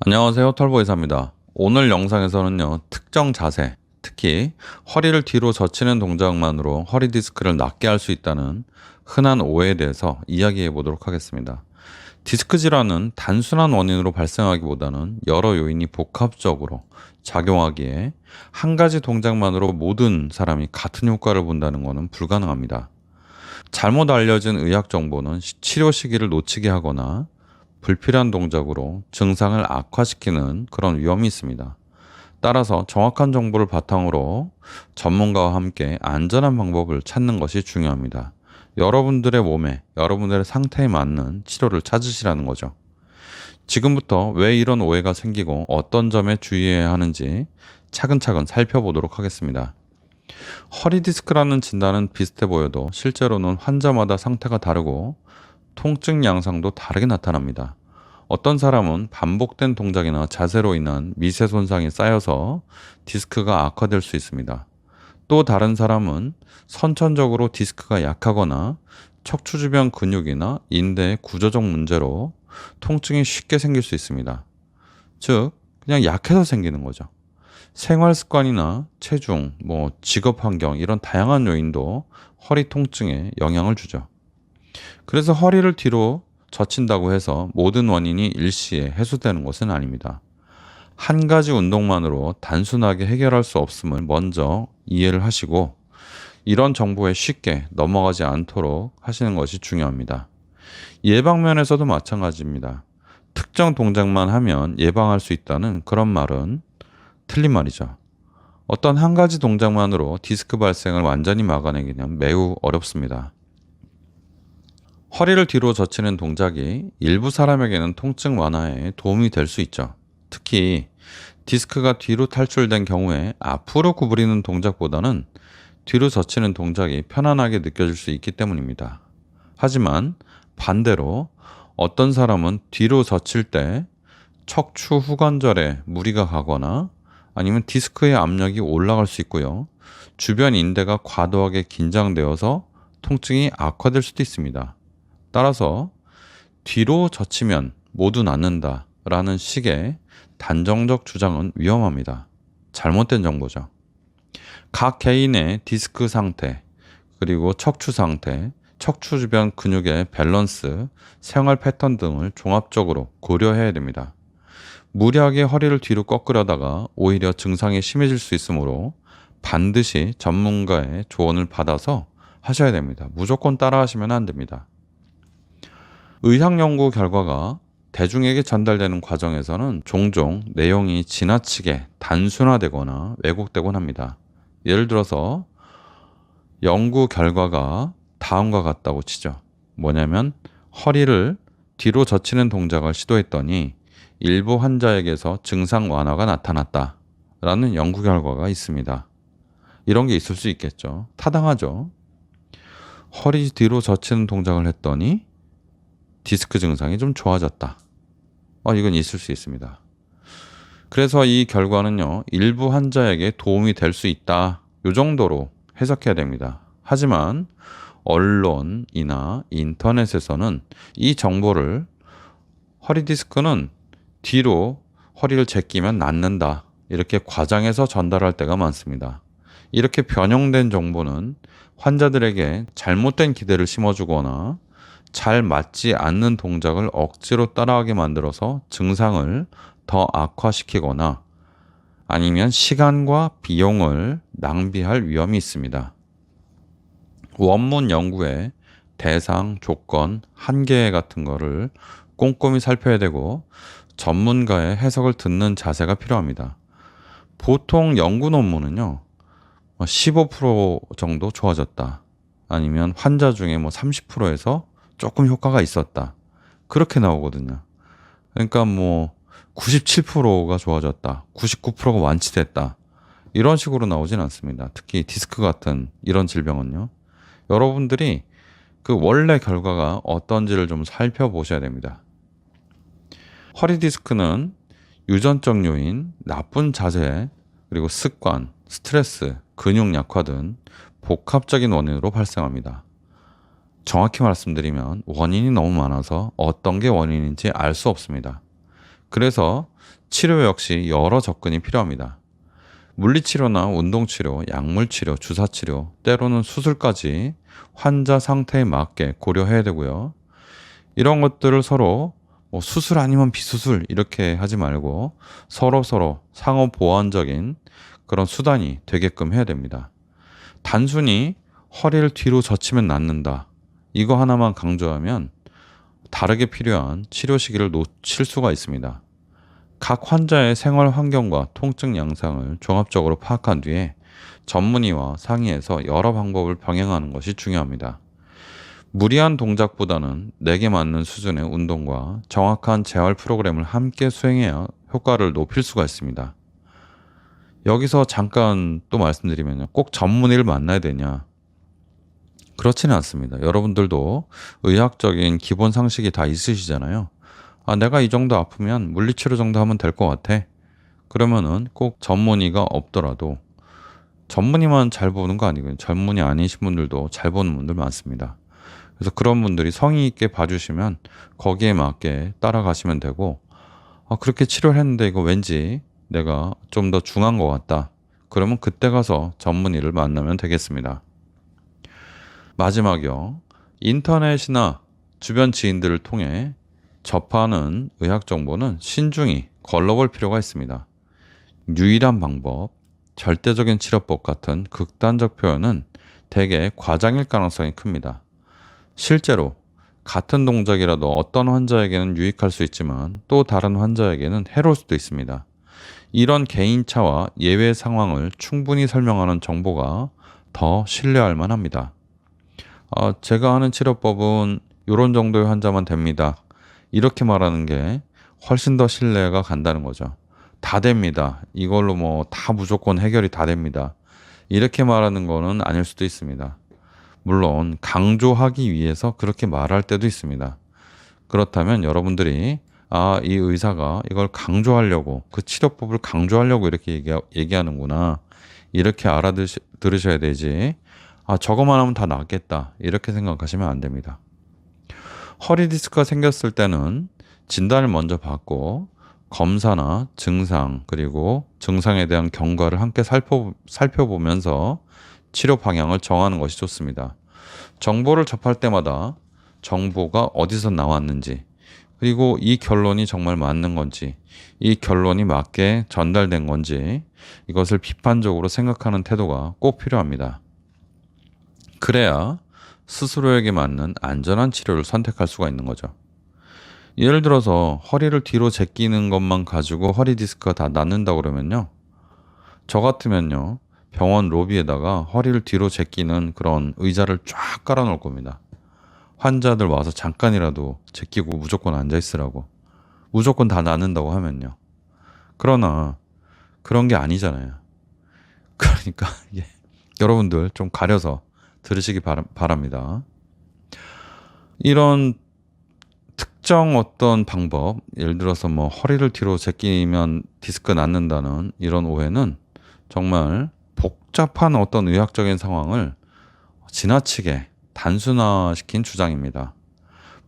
안녕하세요, 털보이사입니다. 오늘 영상에서는요, 특정 자세, 특히 허리를 뒤로 젖히는 동작만으로 허리 디스크를 낫게 할 수 있다는 흔한 오해에 대해서 이야기해 보도록 하겠습니다. 디스크 질환은 단순한 원인으로 발생하기보다는 여러 요인이 복합적으로 작용하기에 한 가지 동작만으로 모든 사람이 같은 효과를 본다는 것은 불가능합니다. 잘못 알려진 의학 정보는 치료 시기를 놓치게 하거나 불필요한 동작으로 증상을 악화시키는 그런 위험이 있습니다. 따라서 정확한 정보를 바탕으로 전문가와 함께 안전한 방법을 찾는 것이 중요합니다. 여러분들의 몸에, 여러분들의 상태에 맞는 치료를 찾으시라는 거죠. 지금부터 왜 이런 오해가 생기고 어떤 점에 주의해야 하는지 차근차근 살펴보도록 하겠습니다. 허리 디스크라는 진단은 비슷해 보여도 실제로는 환자마다 상태가 다르고 통증 양상도 다르게 나타납니다. 어떤 사람은 반복된 동작이나 자세로 인한 미세 손상이 쌓여서 디스크가 악화될 수 있습니다. 또 다른 사람은 선천적으로 디스크가 약하거나 척추 주변 근육이나 인대의 구조적 문제로 통증이 쉽게 생길 수 있습니다. 즉, 그냥 약해서 생기는 거죠. 생활 습관이나 체중, 직업 환경 이런 다양한 요인도 허리 통증에 영향을 주죠. 그래서 허리를 뒤로 젖힌다고 해서 모든 원인이 일시에 해소되는 것은 아닙니다. 한 가지 운동만으로 단순하게 해결할 수 없음을 먼저 이해를 하시고 이런 정보에 쉽게 넘어가지 않도록 하시는 것이 중요합니다. 예방 면에서도 마찬가지입니다. 특정 동작만 하면 예방할 수 있다는 그런 말은 틀린 말이죠. 어떤 한 가지 동작만으로 디스크 발생을 완전히 막아내기는 매우 어렵습니다. 허리를 뒤로 젖히는 동작이 일부 사람에게는 통증 완화에 도움이 될 수 있죠. 특히 디스크가 뒤로 탈출된 경우에 앞으로 구부리는 동작보다는 뒤로 젖히는 동작이 편안하게 느껴질 수 있기 때문입니다. 하지만 반대로 어떤 사람은 뒤로 젖힐 때 척추 후관절에 무리가 가거나 아니면 디스크의 압력이 올라갈 수 있고요. 주변 인대가 과도하게 긴장되어서 통증이 악화될 수도 있습니다. 따라서 뒤로 젖히면 모두 낫는다 라는 식의 단정적 주장은 위험합니다. 잘못된 정보죠. 각 개인의 디스크 상태, 그리고 척추 상태, 척추 주변 근육의 밸런스, 생활 패턴 등을 종합적으로 고려해야 됩니다. 무리하게 허리를 뒤로 꺾으려다가 오히려 증상이 심해질 수 있으므로 반드시 전문가의 조언을 받아서 하셔야 됩니다. 무조건 따라 하시면 안 됩니다. 의학 연구 결과가 대중에게 전달되는 과정에서는 종종 내용이 지나치게 단순화되거나 왜곡되곤 합니다. 예를 들어서 연구 결과가 다음과 같다고 치죠. 뭐냐면 허리를 뒤로 젖히는 동작을 시도했더니 일부 환자에게서 증상 완화가 나타났다 라는 연구 결과가 있습니다. 이런 게 있을 수 있겠죠. 타당하죠. 허리 뒤로 젖히는 동작을 했더니 디스크 증상이 좀 좋아졌다. 이건 있을 수 있습니다. 그래서 이 결과는요, 일부 환자에게 도움이 될 수 있다. 이 정도로 해석해야 됩니다. 하지만 언론이나 인터넷에서는 이 정보를 허리 디스크는 뒤로 허리를 제끼면 낫는다. 이렇게 과장해서 전달할 때가 많습니다. 이렇게 변형된 정보는 환자들에게 잘못된 기대를 심어주거나 잘 맞지 않는 동작을 억지로 따라하게 만들어서 증상을 더 악화시키거나 아니면 시간과 비용을 낭비할 위험이 있습니다. 원문 연구의 대상, 조건, 한계 같은 거를 꼼꼼히 살펴야 되고 전문가의 해석을 듣는 자세가 필요합니다. 보통 연구 논문은요, 15% 정도 좋아졌다. 아니면 환자 중에 30%에서 조금 효과가 있었다. 그렇게 나오거든요. 그러니까 97%가 좋아졌다. 99%가 완치됐다. 이런 식으로 나오진 않습니다. 특히 디스크 같은 이런 질병은요. 여러분들이 그 원래 결과가 어떤지를 좀 살펴보셔야 됩니다. 허리 디스크는 유전적 요인, 나쁜 자세, 그리고 습관, 스트레스, 근육 약화 등 복합적인 원인으로 발생합니다. 정확히 말씀드리면 원인이 너무 많아서 어떤 게 원인인지 알 수 없습니다. 그래서 치료 역시 여러 접근이 필요합니다. 물리치료나 운동치료, 약물치료, 주사치료, 때로는 수술까지 환자 상태에 맞게 고려해야 되고요. 이런 것들을 서로 수술 아니면 비수술 이렇게 하지 말고 서로 상호 보완적인 그런 수단이 되게끔 해야 됩니다. 단순히 허리를 뒤로 젖히면 낫는다. 이거 하나만 강조하면 다르게 필요한 치료 시기를 놓칠 수가 있습니다. 각 환자의 생활 환경과 통증 양상을 종합적으로 파악한 뒤에 전문의와 상의해서 여러 방법을 병행하는 것이 중요합니다. 무리한 동작보다는 내게 맞는 수준의 운동과 정확한 재활 프로그램을 함께 수행해야 효과를 높일 수가 있습니다. 여기서 잠깐 또 말씀드리면 꼭 전문의를 만나야 되냐? 그렇지는 않습니다. 여러분들도 의학적인 기본 상식이 다 있으시잖아요. 내가 이 정도 아프면 물리치료 정도 하면 될 것 같아. 그러면은 꼭 전문의가 없더라도 전문의만 잘 보는 거 아니고요. 전문의 아니신 분들도 잘 보는 분들 많습니다. 그래서 그런 분들이 성의 있게 봐주시면 거기에 맞게 따라가시면 되고, 그렇게 치료를 했는데 이거 왠지 내가 좀 더 중한 것 같다. 그러면 그때 가서 전문의를 만나면 되겠습니다. 마지막이요. 인터넷이나 주변 지인들을 통해 접하는 의학 정보는 신중히 걸러볼 필요가 있습니다. 유일한 방법, 절대적인 치료법 같은 극단적 표현은 대개 과장일 가능성이 큽니다. 실제로 같은 동작이라도 어떤 환자에게는 유익할 수 있지만 또 다른 환자에게는 해로울 수도 있습니다. 이런 개인차와 예외 상황을 충분히 설명하는 정보가 더 신뢰할 만합니다. 제가 하는 치료법은 이런 정도의 환자만 됩니다. 이렇게 말하는 게 훨씬 더 신뢰가 간다는 거죠. 다 됩니다. 이걸로 다 무조건 해결이 다 됩니다. 이렇게 말하는 거는 아닐 수도 있습니다. 물론 강조하기 위해서 그렇게 말할 때도 있습니다. 그렇다면 여러분들이 이 의사가 이걸 강조하려고 그 치료법을 강조하려고 이렇게 얘기하는구나. 이렇게 들으셔야 되지. 저거만 하면 다 낫겠다. 이렇게 생각하시면 안 됩니다. 허리 디스크가 생겼을 때는 진단을 먼저 받고 검사나 증상 그리고 증상에 대한 경과를 함께 살펴보면서 치료 방향을 정하는 것이 좋습니다. 정보를 접할 때마다 정보가 어디서 나왔는지 그리고 이 결론이 정말 맞는 건지 이 결론이 맞게 전달된 건지 이것을 비판적으로 생각하는 태도가 꼭 필요합니다. 그래야 스스로에게 맞는 안전한 치료를 선택할 수가 있는 거죠. 예를 들어서 허리를 뒤로 제끼는 것만 가지고 허리 디스크가 다 낫는다고 그러면요. 저 같으면요. 병원 로비에다가 허리를 뒤로 제끼는 그런 의자를 쫙 깔아 놓을 겁니다. 환자들 와서 잠깐이라도 제끼고 무조건 앉아 있으라고. 무조건 다 낫는다고 하면요. 그러나 그런 게 아니잖아요. 그러니까 여러분들 좀 가려서 들으시기 바랍니다. 이런 특정 어떤 방법, 예를 들어서 허리를 뒤로 제끼면 디스크 낫는다는 이런 오해는 정말 복잡한 어떤 의학적인 상황을 지나치게 단순화시킨 주장입니다.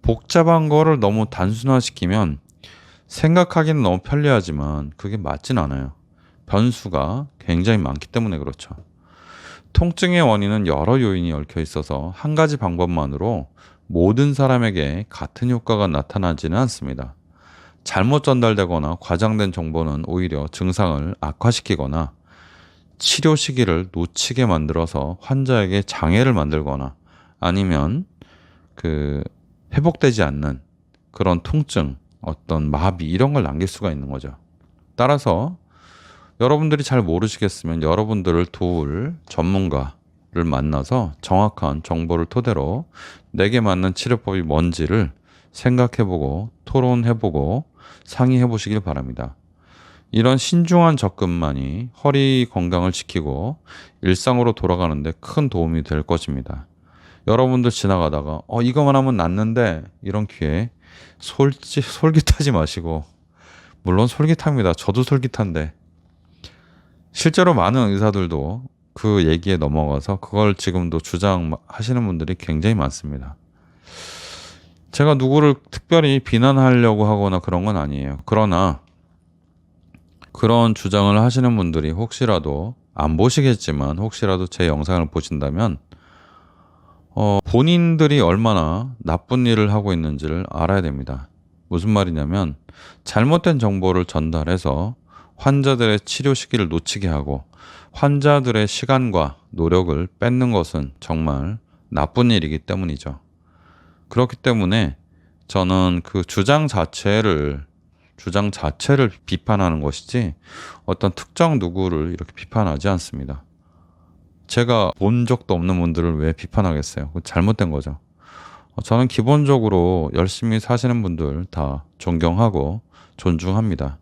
복잡한 거를 너무 단순화시키면 생각하기는 너무 편리하지만 그게 맞진 않아요. 변수가 굉장히 많기 때문에 그렇죠. 통증의 원인은 여러 요인이 얽혀 있어서 한 가지 방법만으로 모든 사람에게 같은 효과가 나타나지는 않습니다. 잘못 전달되거나 과장된 정보는 오히려 증상을 악화시키거나 치료 시기를 놓치게 만들어서 환자에게 장애를 만들거나 아니면 회복되지 않는 그런 통증, 어떤 마비 이런 걸 남길 수가 있는 거죠. 따라서 여러분들이 잘 모르시겠으면 여러분들을 도울 전문가를 만나서 정확한 정보를 토대로 내게 맞는 치료법이 뭔지를 생각해보고 토론해보고 상의해보시길 바랍니다. 이런 신중한 접근만이 허리 건강을 지키고 일상으로 돌아가는데 큰 도움이 될 것입니다. 여러분들 지나가다가 이거만 하면 낫는데 이런 기회에 솔깃하지 마시고, 물론 솔깃합니다. 저도 솔깃한데 실제로 많은 의사들도 그 얘기에 넘어가서 그걸 지금도 주장하시는 분들이 굉장히 많습니다. 제가 누구를 특별히 비난하려고 하거나 그런 건 아니에요. 그러나 그런 주장을 하시는 분들이 혹시라도 안 보시겠지만 혹시라도 제 영상을 보신다면 본인들이 얼마나 나쁜 일을 하고 있는지를 알아야 됩니다. 무슨 말이냐면 잘못된 정보를 전달해서 환자들의 치료 시기를 놓치게 하고 환자들의 시간과 노력을 뺏는 것은 정말 나쁜 일이기 때문이죠. 그렇기 때문에 저는 그 주장 자체를 비판하는 것이지 어떤 특정 누구를 이렇게 비판하지 않습니다. 제가 본 적도 없는 분들을 왜 비판하겠어요? 그거 잘못된 거죠. 저는 기본적으로 열심히 사시는 분들 다 존경하고 존중합니다.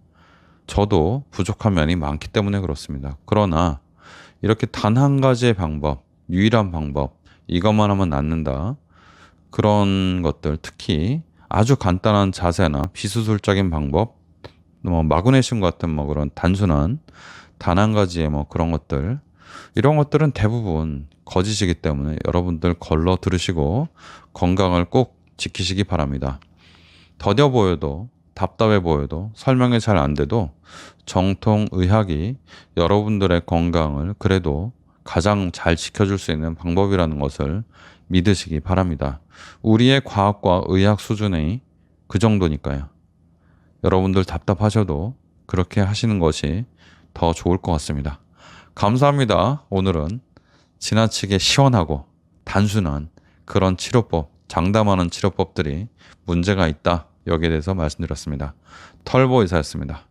저도 부족한 면이 많기 때문에 그렇습니다. 그러나 이렇게 단 한 가지의 방법, 유일한 방법, 이것만 하면 낫는다. 그런 것들, 특히 아주 간단한 자세나 비수술적인 방법, 뭐 마그네슘 같은 뭐 그런 단순한 단 한 가지의 뭐 그런 것들, 이런 것들은 대부분 거짓이기 때문에 여러분들 걸러 들으시고 건강을 꼭 지키시기 바랍니다. 더뎌 보여도 답답해 보여도 설명이 잘 안 돼도 정통 의학이 여러분들의 건강을 그래도 가장 잘 지켜줄 수 있는 방법이라는 것을 믿으시기 바랍니다. 우리의 과학과 의학 수준이 그 정도니까요. 여러분들 답답하셔도 그렇게 하시는 것이 더 좋을 것 같습니다. 감사합니다. 오늘은 지나치게 시원하고 단순한 그런 치료법, 장담하는 치료법들이 문제가 있다. 여기에 대해서 말씀드렸습니다. 털보 의사였습니다.